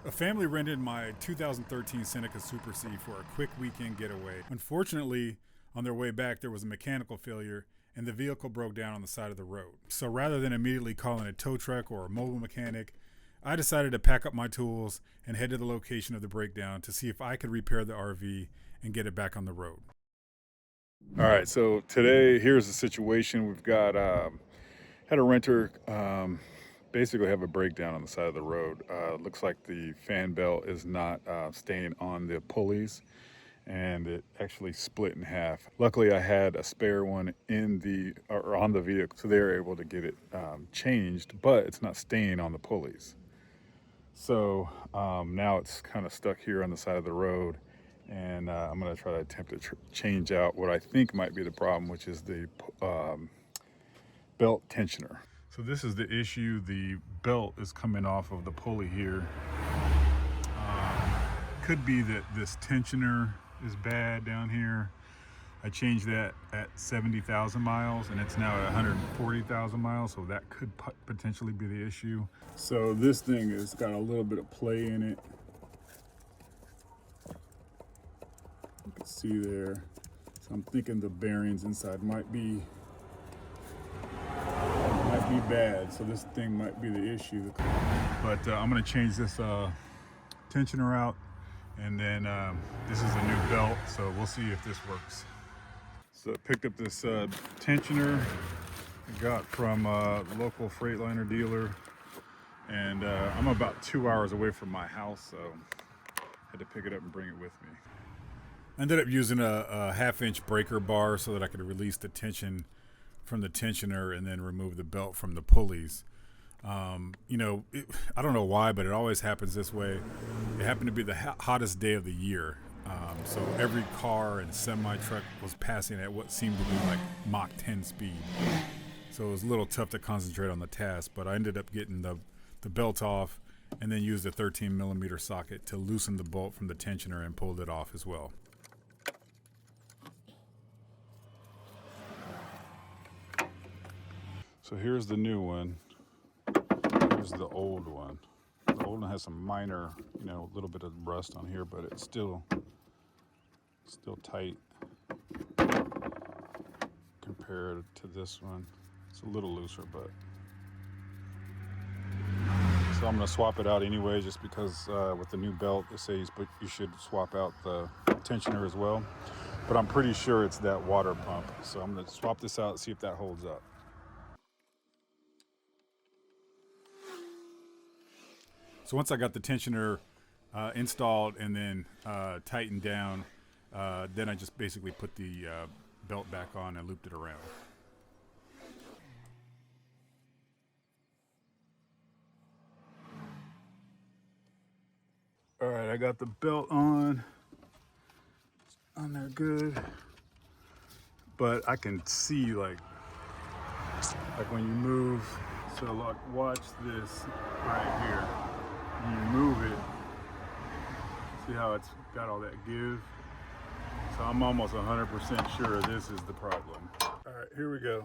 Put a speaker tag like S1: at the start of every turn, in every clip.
S1: A family rented my 2013 Seneca Super C for a quick weekend getaway. Unfortunately, on their way back, there was a mechanical failure and the vehicle broke down on the side of the road. So rather than immediately calling a tow truck or a mobile mechanic, I decided to pack up my tools and head to the location of the breakdown to see if I could repair the RV and get it back on the road. All right, so today, here's the situation. We've got had a renter basically have a breakdown on the side of the road. Looks like the fan belt is not staying on the pulleys, and it actually split in half. Luckily, I had a spare one in the or on the vehicle, so they were able to get it changed, but it's not staying on the pulleys. So now it's kind of stuck here on the side of the road, and I'm going to try to attempt to change out what I think might be the problem, which is the belt tensioner. So this is the issue. The belt is coming off of the pulley here. Could be that this tensioner is bad down here. I changed that at 70,000 miles and it's now at 140,000 miles, so that could potentially be the issue. So this thing has got a little bit of play in it. You can see there. So I'm thinking the bearings inside might be bad, so this thing might be the issue. But I'm going to change this tensioner out, and then this is a new belt, so we'll see if this works. So I picked up this tensioner I got from a local Freightliner dealer, and I'm about 2 hours away from my house, so I had to pick it up and bring it with me. I ended up using a half-inch breaker bar so that I could release the tension from the tensioner and then remove the belt from the pulleys. I don't know why, but it always happens this way. It happened to be the hottest day of the year. So every car and semi-truck was passing at what seemed to be like Mach 10 speed. So it was a little tough to concentrate on the task, but I ended up getting the belt off and then used a 13 millimeter socket to loosen the bolt from the tensioner and pulled it off as well. So here's the new one. Here's the old one. The old one has some minor, a little bit of rust on here, but it's still tight compared to this one. It's a little looser, but so I'm gonna swap it out anyway, just because with the new belt it says you should swap out the tensioner as well. But I'm pretty sure it's that water pump, so I'm gonna swap this out and see if that holds up. So once I got the tensioner installed and then tightened down, then I just basically put the belt back on and looped it around. All right, I got the belt on there good, but I can see like when you move. So like, watch this right here. When you move it, see how it's got all that give? So I'm almost 100% sure this is the problem. All right, here we go.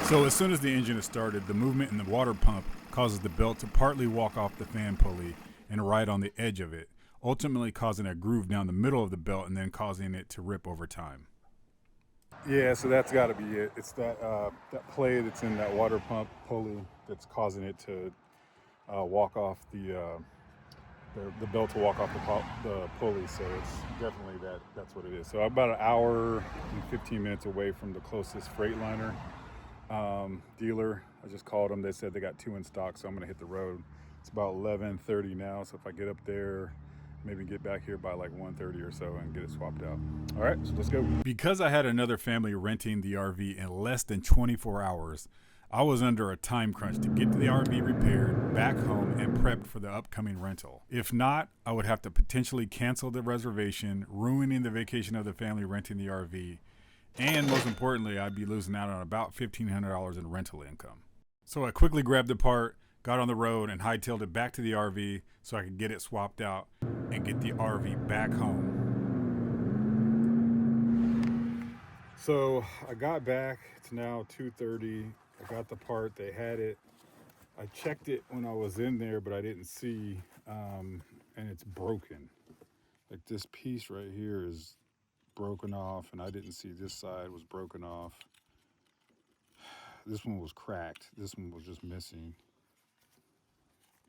S1: So as soon as the engine is started, the movement in the water pump causes the belt to partly walk off the fan pulley and ride on the edge of it, ultimately causing a groove down the middle of the belt and then causing it to rip over time. Yeah, so that's got to be it. It's that play that's in that water pump pulley that's causing it to walk off the belt to walk off the pulley. So it's definitely that's what it is. So I'm about an hour and 15 minutes away from the closest Freightliner dealer. I just called them. They said they got 2 in stock, so I'm gonna hit the road. It's about 11:30 now, so if I get up there, maybe get back here by like 1:30 or so and get it swapped out. All right, so let's go. Because I had another family renting the RV in less than 24 hours, I was under a time crunch to get the RV repaired, back home, and prepped for the upcoming rental. If not, I would have to potentially cancel the reservation, ruining the vacation of the family renting the RV, and most importantly, I'd be losing out on about $1,500 in rental income. So I quickly grabbed the part, got on the road, and hightailed it back to the RV so I could get it swapped out and get the RV back home. So I got back. It's now 2:30. I got the part. They had it. I checked it when I was in there, but I didn't see, and it's broken. Like this piece right here is broken off, and I didn't see this side was broken off. This one was cracked. This one was just missing.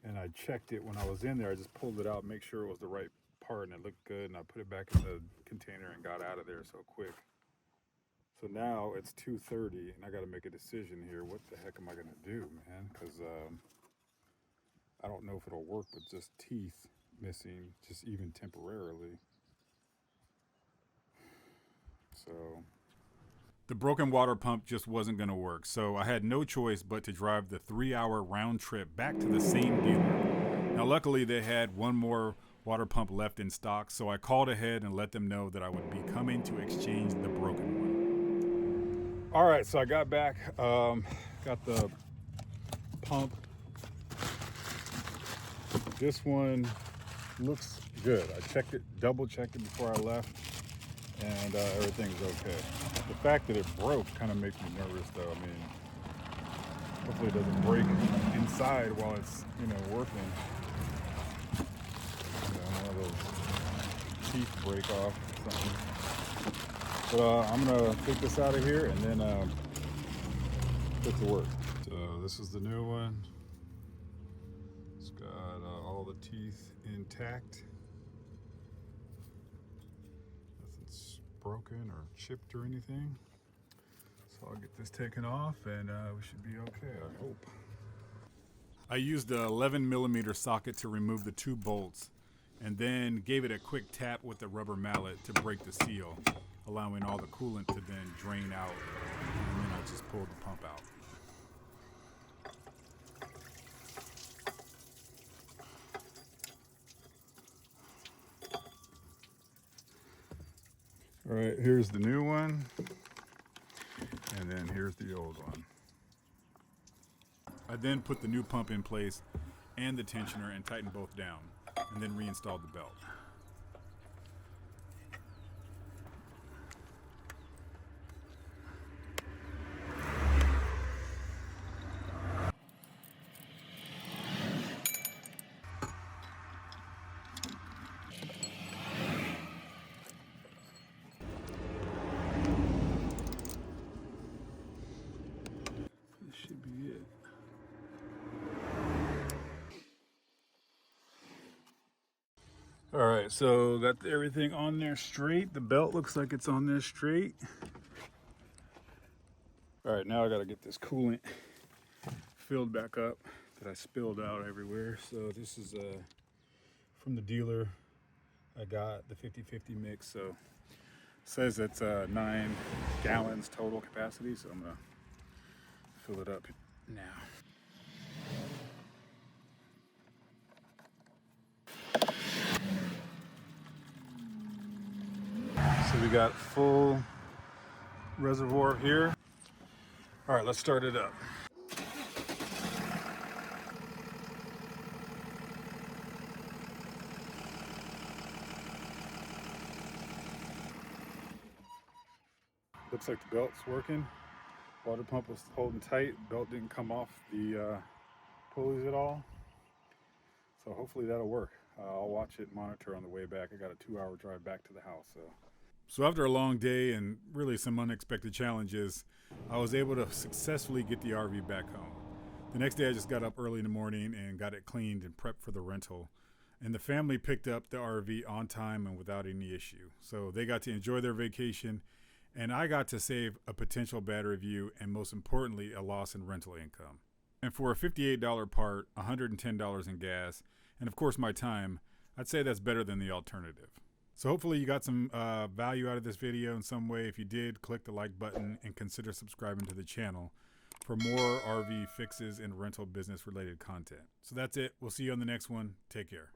S1: And I checked it when I was in there. I just pulled it out, make sure it was the right part, and it looked good. And I put it back in the container and got out of there so quick. So now it's 2:30, and I got to make a decision here. What the heck am I gonna do, man? Because I don't know if it'll work with just teeth missing, just even temporarily. So the broken water pump just wasn't going to work, so I had no choice but to drive the 3-hour round trip back to the same dealer. Now luckily they had one more water pump left in stock, so I called ahead and let them know that I would be coming to exchange the broken one. All right, so I got back, got the pump. This one looks good. I checked it, double checked it before I left, and everything's okay. The fact that it broke kind of makes me nervous, though. I mean, hopefully it doesn't break inside while it's, working. One of those teeth break off or something. But I'm gonna take this out of here and then put to work. So this is the new one. It's got all the teeth intact. Nothing's broken or chipped or anything. So I'll get this taken off and we should be okay, I hope. I used the 11mm socket to remove the 2 bolts and then gave it a quick tap with the rubber mallet to break the seal, allowing all the coolant to then drain out, and then I just pulled the pump out. All right, here's the new one, and then here's the old one. I then put the new pump in place and the tensioner and tightened both down, and then reinstalled the belt. This should be it. All right, so got everything on there straight. The belt looks like it's on there straight. All right, now I gotta get this coolant filled back up that I spilled out everywhere. So this is from the dealer. I got the 50-50 mix, so it says it's 9 gallons total capacity, so I'm gonna fill it up now. So we got full reservoir here. All right, let's start it up. Looks like the belt's working. Water pump was holding tight. Belt didn't come off the pulleys at all. So hopefully that'll work. I'll watch it, monitor on the way back. I got a 2-hour drive back to the house. So after a long day and really some unexpected challenges, I was able to successfully get the RV back home. The next day I just got up early in the morning and got it cleaned and prepped for the rental. And the family picked up the RV on time and without any issue. So they got to enjoy their vacation, and I got to save a potential bad review and, most importantly, a loss in rental income. And for a $58 part, $110 in gas, and of course my time, I'd say that's better than the alternative. So hopefully you got some value out of this video in some way. If you did, click the like button and consider subscribing to the channel for more RV fixes and rental business related content. So that's it. We'll see you on the next one. Take care.